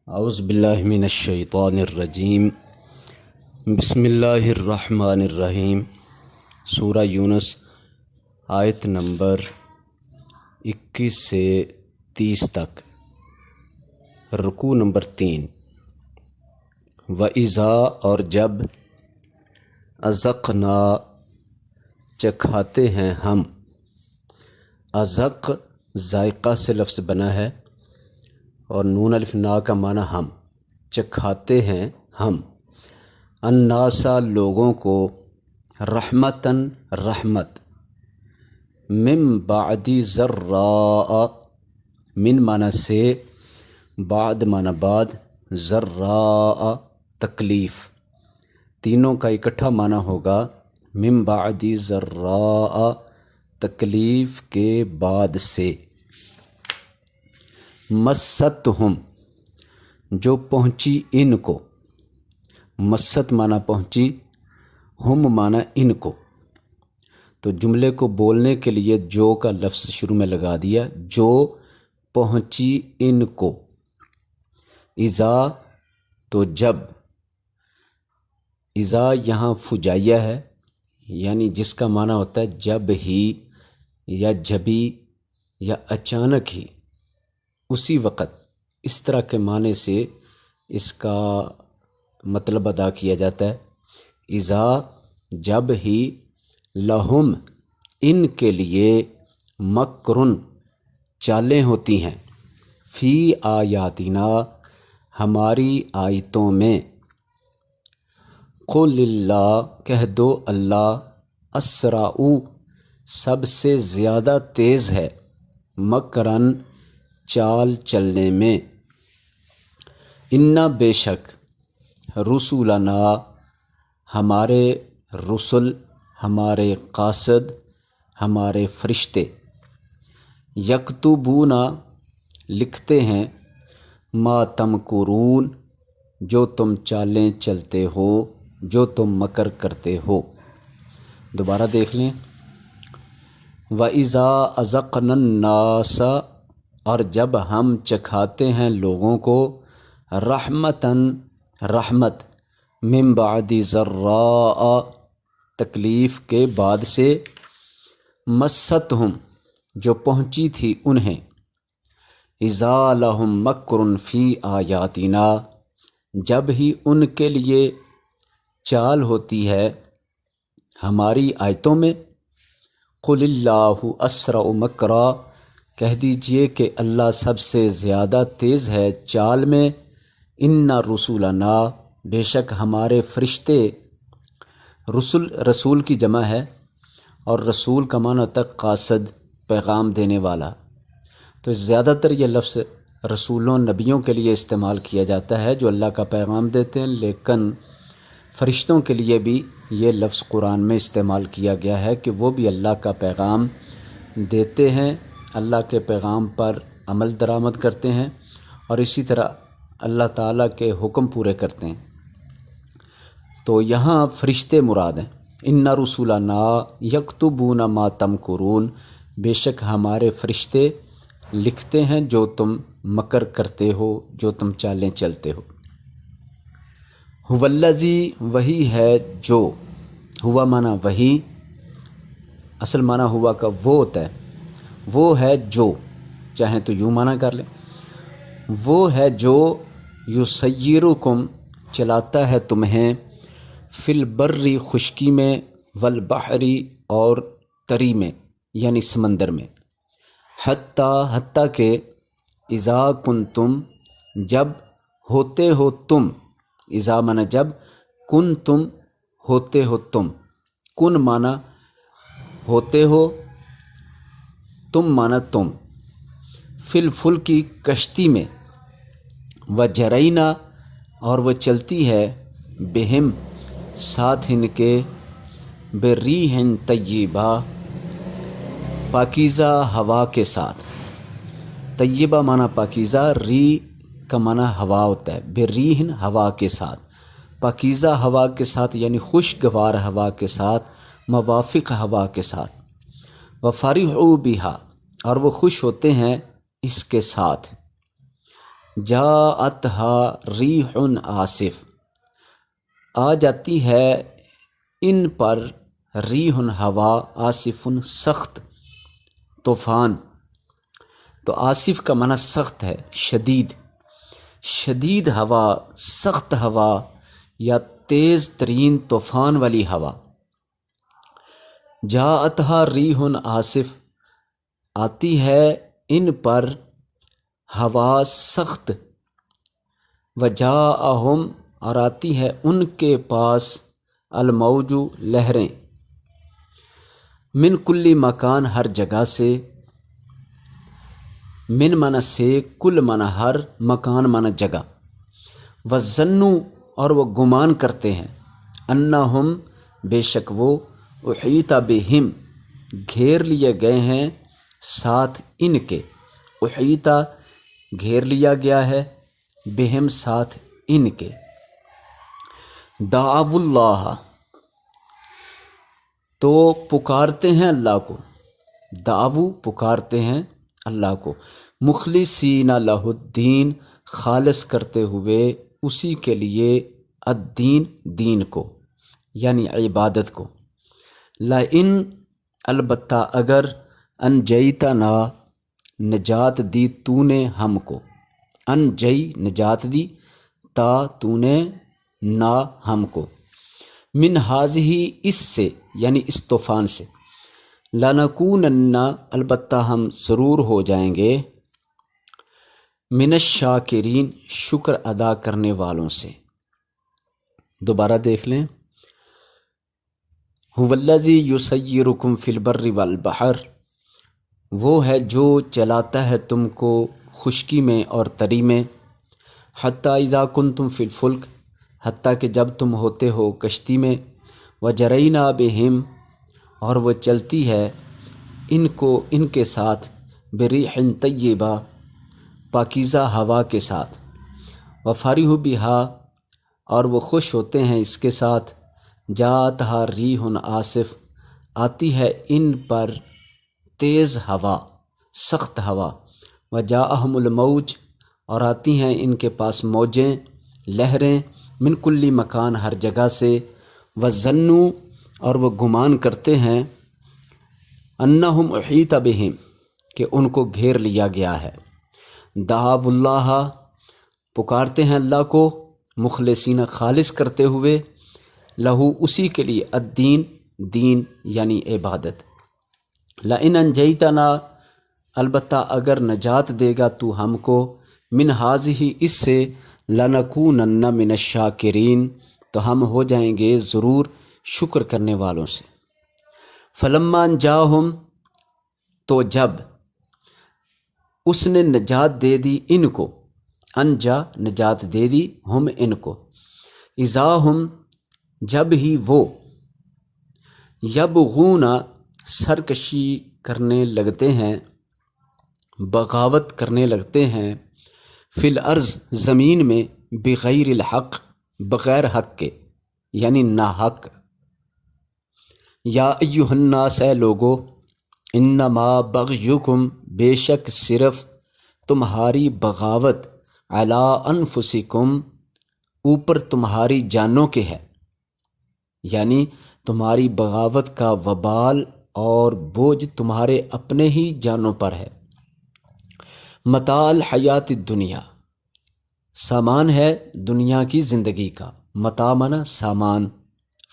اعوذ باللہ من الشیطان الرجیم بسم اللہ الرحمن الرحیم۔ سورہ یونس آیت نمبر 21 سے 30 تک، رکوع نمبر 3۔ وَإِذَا اور جب اذقنا چکھاتے ہیں ہم، ازق ذائقہ سے لفظ بنا ہے اور نون الف نا کا معنی ہم، چکھاتے ہیں ہم، الناسا لوگوں کو، رحمتاً رحمت، من بعد ذراء من معنی سے، بعد معنی بعد، ذراء تکلیف، تینوں کا اکٹھا معنی ہوگا من بعد ذراء تکلیف کے بعد سے، مستہم جو پہنچی ان کو، مست معنی پہنچی، ہم معنی ان کو، تو جملے کو بولنے کے لیے جو کا لفظ شروع میں لگا دیا، جو پہنچی ان کو، اذا تو جب، اذا یہاں فجائیہ ہے، یعنی جس کا معنی ہوتا ہے جب ہی یا جبھی یا اچانک ہی، اسی وقت، اس طرح کے معنی سے اس کا مطلب ادا کیا جاتا ہے۔ اذا جب ہی، لہم ان کے لیے، مکرن چالیں ہوتی ہیں، فی آیاتنا ہماری آیتوں میں، قل اللہ کہہ دو اللہ، اسرع سب سے زیادہ تیز ہے، مکرن چال چلنے میں، انا بے شک، رسولنا ہمارے رسل، ہمارے قاصد، ہمارے فرشتے، یکتبون لکھتے ہیں، ما تمکرون جو تم چالیں چلتے ہو، جو تم مکر کرتے ہو۔ دوبارہ دیکھ لیں، وَإِذَا أَذَقْنَا النَّاسَ اور جب ہم چکھاتے ہیں لوگوں کو، رحمتاً رحمت، من بعد ذراء تکلیف کے بعد سے، مستہم جو پہنچی تھی انہیں، اذا لہم مکر فی آیاتنا جب ہی ان کے لیے چال ہوتی ہے ہماری آیتوں میں، قل اللہ اسرع مکرا کہہ دیجئے کہ اللہ سب سے زیادہ تیز ہے چال میں، انا رسولنا بے شک ہمارے فرشتے، رسول کی جمع ہے اور رسول کا معنی ہوتا ہے قاصد، پیغام دینے والا، تو زیادہ تر یہ لفظ رسولوں نبیوں کے لیے استعمال کیا جاتا ہے جو اللہ کا پیغام دیتے ہیں، لیکن فرشتوں کے لیے بھی یہ لفظ قرآن میں استعمال کیا گیا ہے کہ وہ بھی اللہ کا پیغام دیتے ہیں، اللہ کے پیغام پر عمل درآمد کرتے ہیں اور اسی طرح اللہ تعالیٰ کے حکم پورے کرتے ہیں۔ تو یہاں فرشتے مراد ہیں، ان رسولنا یکتبون ما تمکرون بے شک ہمارے فرشتے لکھتے ہیں جو تم مکر کرتے ہو، جو تم چالیں چلتے ہو۔ هو الذی وہی ہے جو، ہوا معنی وہی، اصل معنی ہوا کا وہ ہوتا ہے، وہ ہے جو، چاہیں تو یوں معنی کر لیں، وہ ہے جو یسیرکم چلاتا ہے تمہیں، فی البری خشکی میں، والبحری اور تری میں یعنی سمندر میں، حتیٰ کہ اذا کنتم جب ہوتے ہو تم، اذا معنی جب، کنتم ہوتے ہو تم، کن معنی ہوتے ہو، تم معنی تم، فی الفلکی کشتی میں، وجرینا اور وہ چلتی ہے، بہم ساتھ ان کے، بریح طیبہ پاکیزہ ہوا کے ساتھ، طیبہ معنی پاکیزہ، ری کا معنی ہوا ہوتا ہے، بریح ہوا کے ساتھ، پاکیزہ ہوا کے ساتھ یعنی خوشگوار ہوا کے ساتھ، موافق ہوا کے ساتھ، وفرحوا بہا اور وہ خوش ہوتے ہیں اس کے ساتھ، جاءتہا ریح آصف، آ جاتی ہے ان پر ریح ہوا، آصف سخت، طوفان۔ تو آصف کا معنی سخت ہے، شدید، شدید ہوا، سخت ہوا یا تیز ترین طوفان والی ہوا۔ جاءتہا ریح آصف، آتی ہے ان پر ہوا سخت، وجاءہم، اور آتی ہے ان کے پاس، الموج، لہریں، من کل مکان، ہر جگہ سے، من معنی سے، کل معنی ہر، مکان معنی جگہ، وظنوا، اور وہ گمان کرتے ہیں، انہم، بے شک وہ، احیط بہم، گھیر لیے گئے ہیں ساتھ ان کے، احیط، گھیر لیا گیا ہے، بہم، ساتھ ان کے۔ دعوا اللہ، تو پکارتے ہیں اللہ کو، دعو، پکارتے ہیں اللہ کو، مخلصین لہ الدین، خالص کرتے ہوئے اسی کے لیے، الدین، دین کو، یعنی عبادت کو۔ لئن، البتہ اگر، انجیتنا، نجات دی تو نے ہم کو، انجی، نجات دی، تا، تو نے، نا، ہم کو، من ہذہ، اس سے، یعنی اس طوفان سے، لنکونن، البتہ ہم ضرور ہو جائیں گے، من الشاکرین، شکر ادا کرنے والوں سے۔ دوبارہ دیکھ لیں، هو الذی یسیرکم فی البر والبحر، وہ ہے جو چلاتا ہے تم کو خشکی میں اور تری میں، حتی اذا کنتم فی الفلک، حتیٰ کہ جب تم ہوتے ہو کشتی میں، وجرینا بہم، اور وہ چلتی ہے ان کے ساتھ، بریح طیبہ، پاکیزہ ہوا کے ساتھ، وفرحوا بہا، اور وہ خوش ہوتے ہیں اس کے ساتھ، جاءتہا ریح آصف، آتی ہے ان پر تیز ہوا، سخت ہوا، وجاءہم الموج، اور آتی ہیں ان کے پاس موجیں، لہریں، من کل مکان، ہر جگہ سے، وظنوا، اور وہ گمان کرتے ہیں، انہم احیط بہم، کہ ان کو گھیر لیا گیا ہے۔ دعوا اللہ، پکارتے ہیں اللہ کو، مخلصین، خالص کرتے ہوئے، لہو، اسی کے لیے، الدین، دین، یعنی عبادت۔ لئن انجیتنا، البتہ اگر نجات دے گا تو ہم کو، من ہذہ، اس سے، لنکونن من الشاکرین، تو ہم ہو جائیں گے ضرور شکر کرنے والوں سے۔ فلما انجاہم، تو جب اس نے نجات دے دی ان کو، انجا، نجات دے دی، ہم، ان کو، اذا ہم، جب ہی وہ، یبغون، سرکشی کرنے لگتے ہیں، بغاوت کرنے لگتے ہیں، فی الارض، زمین میں، بغیر الحق، بغیر حق کے، یعنی ناحق۔ یا ایہا الناس، اے لوگو، انما بغیکم، بے شک صرف تمہاری بغاوت، علی انفسکم، اوپر تمہاری جانوں کے ہے، یعنی تمہاری بغاوت کا وبال اور بوجھ تمہارے اپنے ہی جانوں پر ہے۔ متاع الحیات الدنیا، سامان ہے دنیا کی زندگی کا، متاع معنی سامان،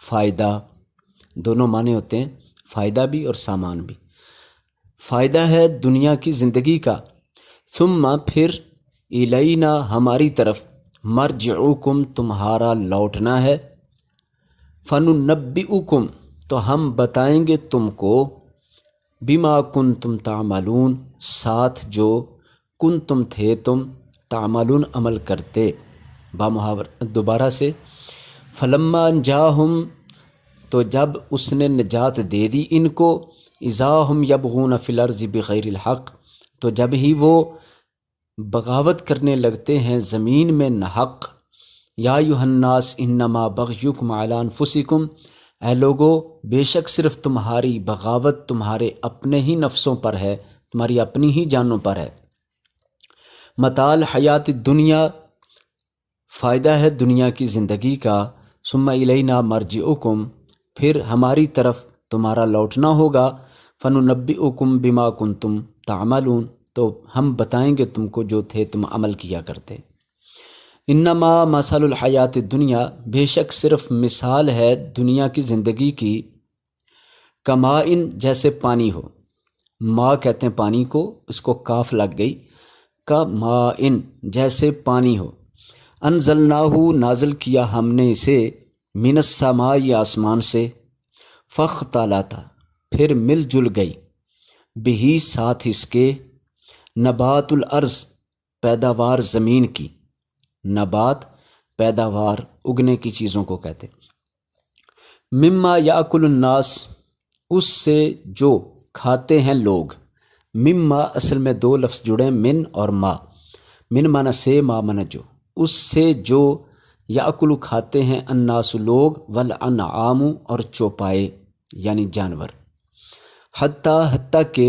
فائدہ، دونوں معنی ہوتے ہیں، فائدہ بھی اور سامان بھی۔ فائدہ ہے دنیا کی زندگی کا، ثم، پھر، الینا، ہماری طرف، مرجعکم، تمہارا لوٹنا ہے، فننبئکم، تو ہم بتائیں گے تم کو، بما کنتم تعملون، ساتھ جو کنتم تھے تم، تعملون، عمل کرتے، بامحاور، دوبارہ سے، فلما انجاہم، تو جب اس نے نجات دے دی ان کو، اذا ہم یبغون فی الارض بغیر الحق، تو جب ہی وہ بغاوت کرنے لگتے ہیں زمین میں ناحق۔ یا ایھا الناس انما بغیکم علی انفسکم، اے لوگو، بے شک صرف تمہاری بغاوت تمہارے اپنے ہی نفسوں پر ہے، تمہاری اپنی ہی جانوں پر ہے۔ متاع حیات دنیا فائدہ ہے دنیا کی زندگی کا، ثم الینا مرجعکم پھر ہماری طرف تمہارا لوٹنا ہوگا، فننبئکم بما کنتم تعملون تو ہم بتائیں گے تم کو جو تھے تم عمل کیا کرتے۔ انما مثل الحیات الدنیا بے شک صرف مثال ہے دنیا کی زندگی کی، کمائن جیسے پانی ہو، ماء کہتے ہیں پانی کو، اس کو کاف لگ گئی، کمائن جیسے پانی ہو، انزلناہ نازل کیا ہم نے اسے، من السماء آسمان سے، فاختلط پھر مل جل گئی، بہی ساتھ اس کے، نبات الارض پیداوار زمین کی، نبات پیداوار اگنے کی چیزوں کو کہتے، مما یاکل الناس اس سے جو کھاتے ہیں لوگ، مما اصل میں دو لفظ جڑے من اور ما، من معنی سے، ما معنی جو، اس سے جو یاکل کھاتے ہیں الناس لوگ، والانعام اور چوپائے یعنی جانور، حتیٰ کہ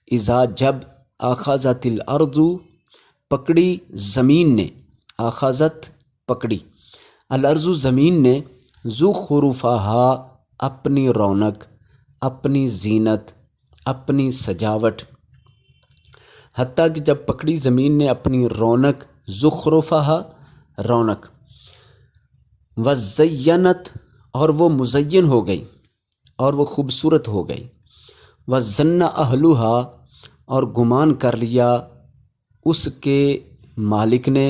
اذا جب اخذت الارض پکڑی زمین نے، اخذت پکڑی، الارض زمین نے، زخرفہا اپنی رونق، اپنی زینت، اپنی سجاوٹ، حتیٰ کہ جب پکڑی زمین نے اپنی رونق، زخرفہا رونق، وزینت اور وہ مزین ہو گئی اور وہ خوبصورت ہو گئی، وظن اہلہا اور گمان کر لیا اس کے مالک نے،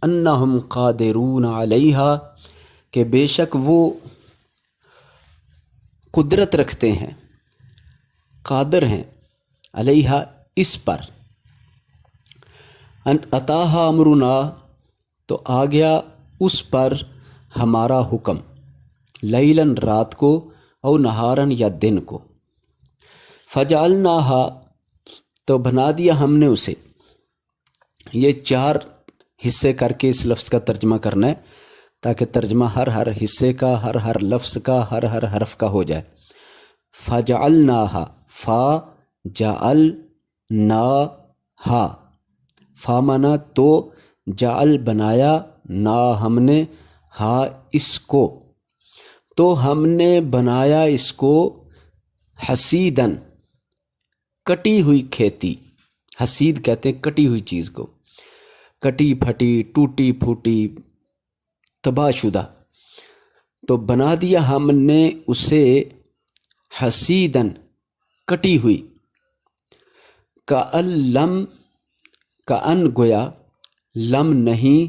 انہم قادرون علیہا کہ بے شک وہ قدرت رکھتے ہیں، قادر ہیں، علیہا اس پر، اتاہا امرنا تو آ گیا اس پر ہمارا حکم، لیلاً رات کو، او نہاراً یا دن کو، فجعلناہا تو بنا دیا ہم نے اسے، یہ چار حصے کر کے اس لفظ کا ترجمہ کرنا ہے تاکہ ترجمہ ہر حصے کا، ہر لفظ کا، ہر حرف کا ہو جائے۔ فجعلناہا فا جعلناہا، فا مانا تو، جعل بنایا، نا ہم نے، ہا اس کو، تو ہم نے بنایا اس کو، حسیدن کٹی ہوئی کھیتی، حسید کہتے ہیں کٹی ہوئی چیز کو، کٹی پھٹی، ٹوٹی پھوٹی، تباہ شدہ، تو بنا دیا ہم نے اسے حسیدن کٹی ہوئی، کأن لم کأن گویا، لم نہیں،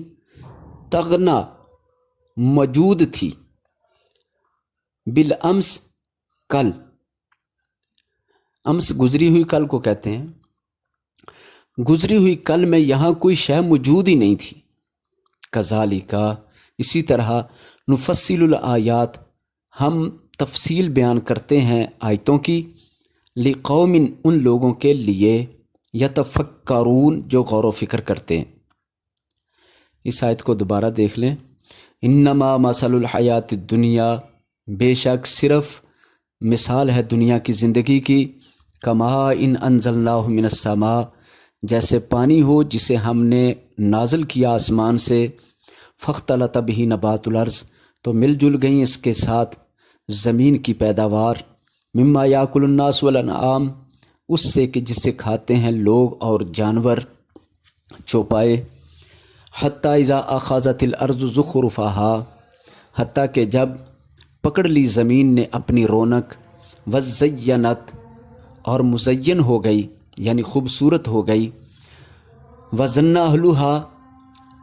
تغنا موجود تھی، بالامس کل، امس گزری ہوئی کل کو کہتے ہیں، گزری ہوئی کل میں یہاں کوئی شے موجود ہی نہیں تھی، کذالک اسی طرح، نفصل الآیات ہم تفصیل بیان کرتے ہیں آیتوں کی، لقوم ان لوگوں کے لیے، یتفکرون جو غور و فکر کرتے ہیں۔ اس آیت کو دوبارہ دیکھ لیں، انما مثل الحیات الدنیا بے شک صرف مثال ہے دنیا کی زندگی کی، کما ان انزلناہ من السماء جیسے پانی ہو جسے ہم نے نازل کیا آسمان سے، فاختلط بہ نبات الارض تو مل جل گئیں اس کے ساتھ زمین کی پیداوار، مما یاکل الناس والانعام اس سے کہ جس سے کھاتے ہیں لوگ اور جانور، چوپائے، حتیٰ اذا اخذت الارض زخرفہا حتیٰ کہ جب پکڑ لی زمین نے اپنی رونق، وزینت اور مزین ہو گئی یعنی خوبصورت ہو گئی، وظن اہلہا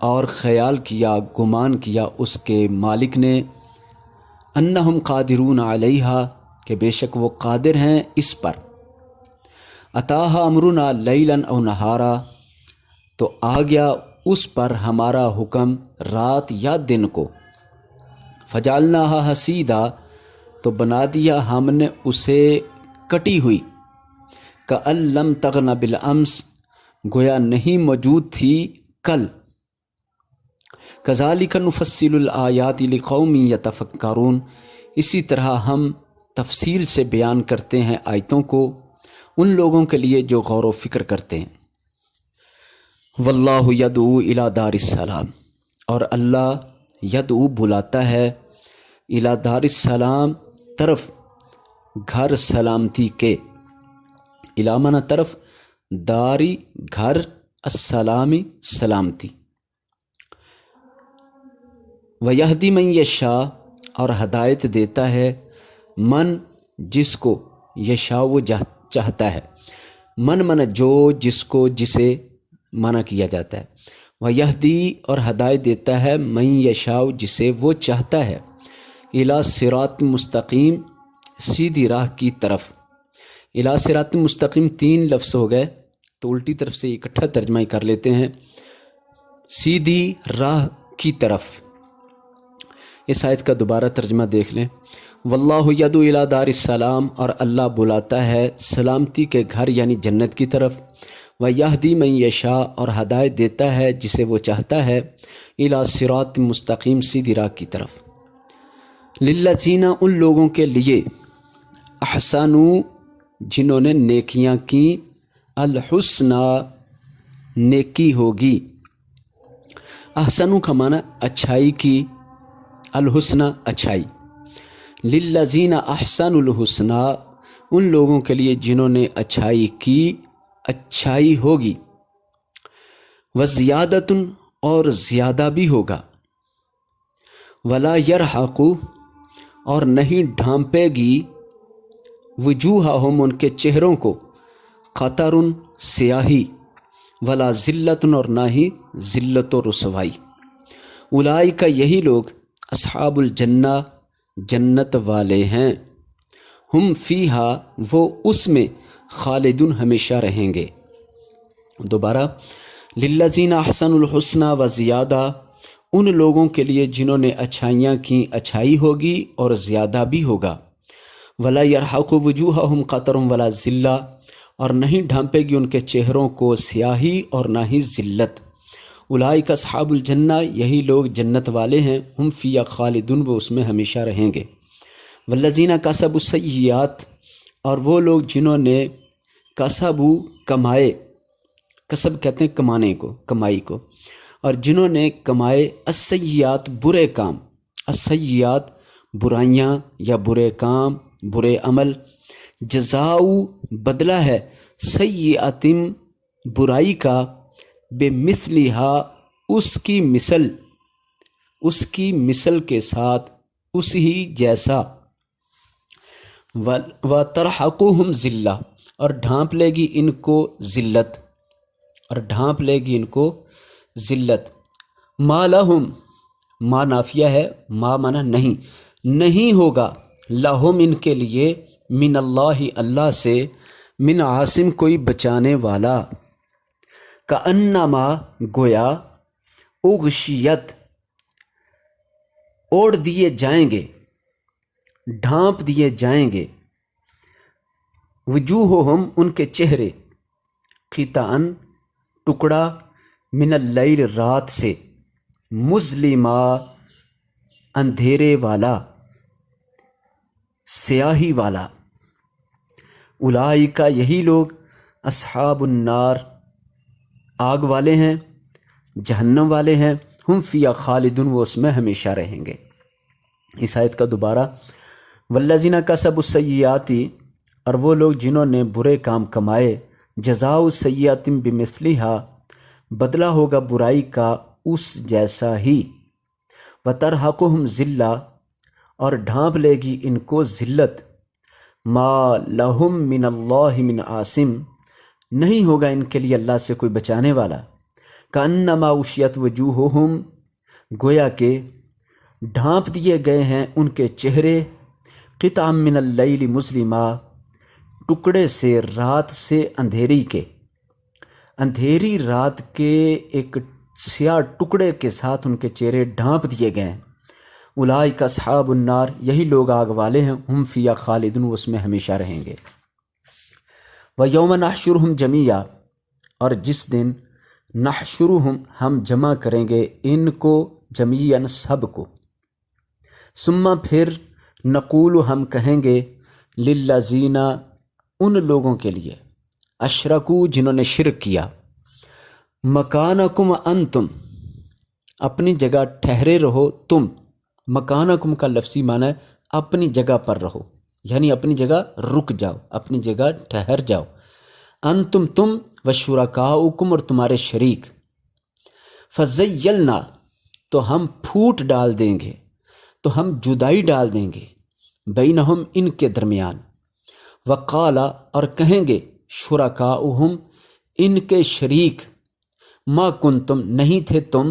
اور خیال کیا، گمان کیا اس کے مالک نے، انہم قادرون علیہا کہ بے شک وہ قادر ہیں اس پر، اتاہا امرنا لیلاً او نہارا تو آ گیا اس پر ہمارا حکم رات یا دن کو، فجعلناہا حسیدا تو بنا دیا ہم نے اسے کٹی ہوئی، کأن لم تغن بالامس گویا نہیں موجود تھی کل، کذالک نفصل الآیات لقوم یتفکرون اسی طرح ہم تفصیل سے بیان کرتے ہیں آیتوں کو ان لوگوں کے لیے جو غور و فکر کرتے ہیں۔ واللہ یدعو الی دار السلام، اور اللہ یدعو بلاتا ہے الی دار السلام طرف گھر سلامتی کے، الی معنی طرف، داری گھر، السلامی سلامتی، ویہدی من یشاء اور ہدایت دیتا ہے من جس کو، یشاء وہ چاہتا ہے، من جو جس کو جسے منع کیا جاتا ہے، ویہدی اور ہدایت دیتا ہے من یشاء جسے وہ چاہتا ہے، الی صراط مستقیم سیدھی راہ کی طرف، الی صراط مستقیم 3 لفظ ہو گئے تو الٹی طرف سے اکٹھا ترجمہ کر لیتے ہیں، سیدھی راہ کی طرف۔ اس آیت کا دوبارہ ترجمہ دیکھ لیں، واللہ یدعو الی دار السلام، اور اللہ بلاتا ہے سلامتی کے گھر یعنی جنت کی طرف، ویہدی من یشاء اور ہدایت دیتا ہے جسے وہ چاہتا ہے، الی صراط مستقیم سیدھی راہ کی طرف، للذین ان لوگوں کے لیے، احسنوا جنہوں نے نیکیاں کی، الحسنی نیکی ہوگی، احسنوا کا معنی اچھائی کی، الحسنی اچھائی، للذین احسنوا الحسنی ان لوگوں کے لیے جنہوں نے اچھائی کی اچھائی ہوگی، وزیادۃ اور زیادہ بھی ہوگا، ولا یرحق اور نہیں ڈھانپے گی، وجوہہم ان کے چہروں کو، قطر سیاہی، ولا ذلت اور نہ ہی ذلت و رسوائی، اولئک یہی لوگ، اصحاب الجنہ جنت والے ہیں، ہم فیہا وہ اس میں، خالدون ہمیشہ رہیں گے۔ دوبارہ، للذین احسنوا الحسنی وزیادہ ان لوگوں کے لیے جنہوں نے اچھائیاں کی اچھائی ہوگی اور زیادہ بھی ہوگا، ولا یرحق وجوہہم قطر ولا ذلہ اور نہیں ڈھانپے گی ان کے چہروں کو سیاہی اور نہ ہی ذلت، اولئک اصحاب الجنہ یہی لوگ جنت والے ہیں، ہم فیہا خالدون وہ اس میں ہمیشہ رہیں گے، والذین کسبوا السیئات اور وہ لوگ جنہوں نے کسبوا کمائے، کسب کہتے ہیں کمانے کو، کمائی کو، اور جنہوں نے کمائے السیئات برے کام، السیئات برائیاں یا برے کام، برے عمل، جزاؤ بدلہ ہے، سیئۃ برائی کا، بمثلہا اس کی مثل کے ساتھ، اس ہی جیسا، وترحقہم ذلہ اور ڈھانپ لے گی ان کو ذلت، اور ڈھانپ لے گی ان کو ذلت، ما لہم ما نافیہ ہے، ما معنی نہیں ہوگا، لہم ان کے لیے، من اللہ اللہ سے، من عاصم کوئی بچانے والا، کأنما گویا، اغشیت اوڑھ دیے جائیں گے، ڈھانپ دیے جائیں گے، وجوہہم ان کے چہرے، قطعاً ٹکڑا، من اللیل رات سے، مظلما اندھیرے والا، سیاہی والا، اولئک یہی لوگ، اصحاب النار آگ والے ہیں، جہنم والے ہیں، ہم فیہا خالدون وہ اس میں ہمیشہ رہیں گے۔ اس آیت کا دوبارہ، والذین کسبوا السیئات اور وہ لوگ جنہوں نے برے کام کمائے، جزاء سیئۃ بمثلہا بدلہ ہوگا برائی کا اس جیسا ہی، وترحقہم ذلہ اور ڈھانپ لے گی ان کو ذلت، ما لہم من اللہ من عاصم نہیں ہوگا ان کے لیے اللہ سے کوئی بچانے والا، کأنما اغشیت وجوہہم گویا کہ ڈھانپ دیے گئے ہیں ان کے چہرے، قطعا من اللیل مظلما ٹکڑے سے رات سے اندھیری کے، اندھیری رات کے ایک سیاہ ٹکڑے کے ساتھ ان کے چہرے ڈھانپ دیے گئے ہیں، اولئک اصحاب النار یہی لوگ آگ والے ہیں، ہم فیہا خالدون وہ اس میں ہمیشہ رہیں گے۔ وَيَوْمَ نَحْشُرُهُمْ جَمِيعًا اور جس دن نحشرہم ہم جمع کریں گے ان کو، جمیعاً سب کو، ثم پھر نقول ہم کہیں گے، للذین ان لوگوں کے لیے، اشرکو جنہوں نے شرک کیا، مکانکم انتم، اپنی جگہ ٹھہرے رہو تم. مکانکم کا لفظی معنی ہے اپنی جگہ پر رہو، یعنی اپنی جگہ رک جاؤ، اپنی جگہ ٹھہر جاؤ. انتم تم، وشرکاؤکم اور تمہارے شریک. فزیلنا تو ہم پھوٹ ڈال دیں گے، تو ہم جدائی ڈال دیں گے، بینہم ان کے درمیان. وقال اور کہیں گے شرکاؤہم ان کے شریک، ما کنتم نہیں تھے تم،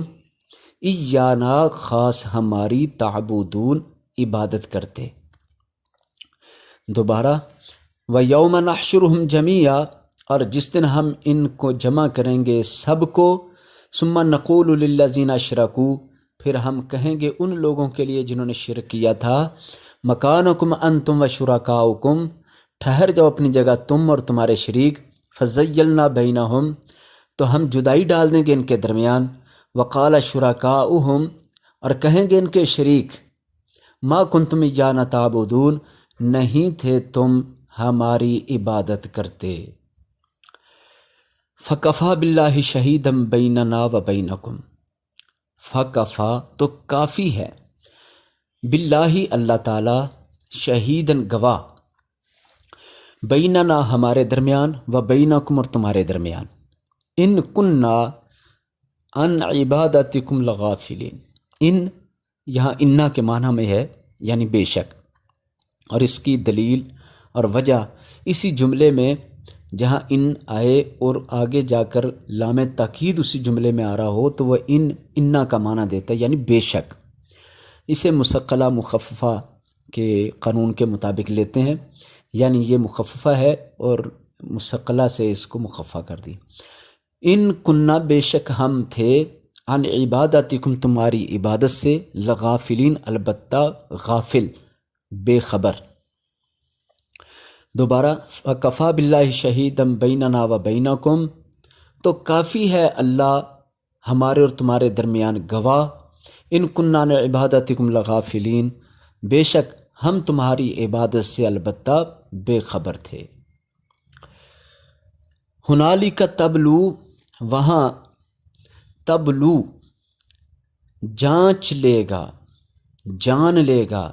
ایانا خاص ہماری تعبدون عبادت کرتے. دوبارہ وَيَوْمَ نَحْشُرُهُمْ جَمِيعًا، اور جس دن ہم ان کو جمع کریں گے سب کو. ثم نقول للذین اشرکوا، پھر ہم کہیں گے ان لوگوں کے لیے جنہوں نے شرک کیا تھا، مکانکم انتم وشرکاؤکم، ٹھہر جاؤ اپنی جگہ تم اور تمہارے شریک. فزیلنا بینہم، تو ہم جدائی ڈال دیں گے ان کے درمیان. وقال شرکاؤہم، اور کہیں گے ان کے شریک، ما کنتم ایانا تعبدون، نہیں تھے تم ہماری عبادت کرتے. فکفا باللہ شہیدم بیننا و بینکم، فکفا تو کافی ہے، باللہ اللہ تعالی، شہیدن گواہ، بیننا ہمارے درمیان، و بینکم اور تمہارے درمیان. ان کننا ان عبادتکم لغافلین. ان یہاں انا کے معنی میں ہے یعنی بے شک، اور اس کی دلیل اور وجہ اسی جملے میں جہاں ان آئے اور آگے جا کر لام تاکید اسی جملے میں آ رہا ہو تو وہ انا کا معنی دیتا ہے یعنی بے شک. اسے مثقلہ مخففہ کے قانون کے مطابق لیتے ہیں، یعنی یہ مخففہ ہے اور مثقلہ سے اس کو مخففہ کر دی. ان کننا بے شک ہم تھے، عن عبادتکم تمہاری عبادت سے، لغافلین البتہ غافل، بے خبر. دوبارہ فکفا باللہ شہیدم بیننا و بینکم، تو کافی ہے اللہ ہمارے اور تمہارے درمیان گواہ. ان کننا عن عبادتکم لغافلین، بے شک ہم تمہاری عبادت سے البتہ بے خبر تھے. ہنالک تبلو، وہاں تبلو جانچ لے گا، جان لے گا،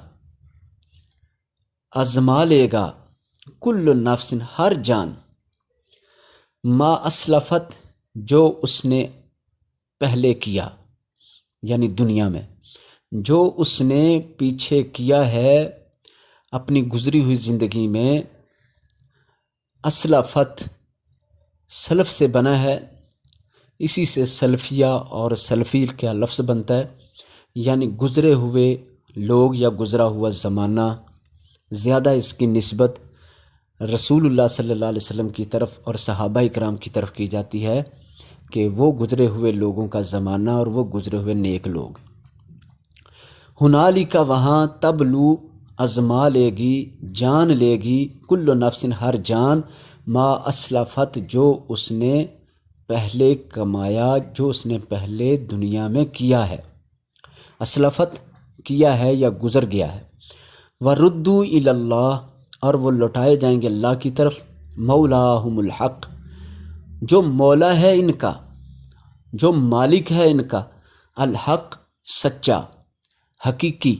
آزما لے گا، کل نفس ہر جان، ما اسلفت جو اس نے پہلے کیا، یعنی دنیا میں جو اس نے پیچھے کیا ہے اپنی گزری ہوئی زندگی میں. اسلفت سلف سے بنا ہے، اسی سے سلفیہ اور سلفی کا لفظ بنتا ہے، یعنی گزرے ہوئے لوگ یا گزرا ہوا زمانہ. زیادہ اس کی نسبت رسول اللہ صلی اللہ علیہ وسلم کی طرف اور صحابہ اکرام کی طرف کی جاتی ہے کہ وہ گزرے ہوئے لوگوں کا زمانہ اور وہ گزرے ہوئے نیک لوگ. ہنالک وہاں، تبلو ازما لے گی، جان لے گی، کل نفس ہر جان، ما اسلفت جو اس نے پہلے کمایا، جو اس نے پہلے دنیا میں کیا ہے. اسلفت کیا ہے یا گزر گیا ہے. وردوا الی اللہ، اور وہ لوٹائے جائیں گے اللہ کی طرف. مولاہم الحق، جو مولا ہے ان کا، جو مالک ہے ان کا، الحق سچا، حقیقی.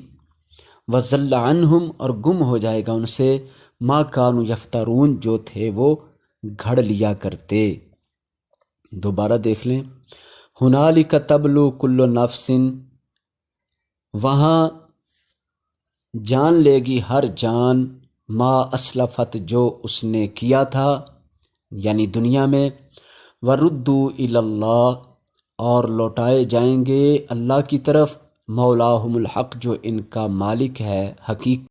وضل عنہم، اور گم ہو جائے گا ان سے، ما کانوا یفترون جو تھے وہ گھڑ لیا کرتے. دوبارہ دیکھ لیں، ہنالک تبلو کل نفس، وہاں جان لے گی ہر جان، ما اسلفت جو اس نے کیا تھا یعنی دنیا میں. وردوا الی اللہ، اور لوٹائے جائیں گے اللہ کی طرف. مولاہم الحق جو ان کا مالک ہے، حقیقی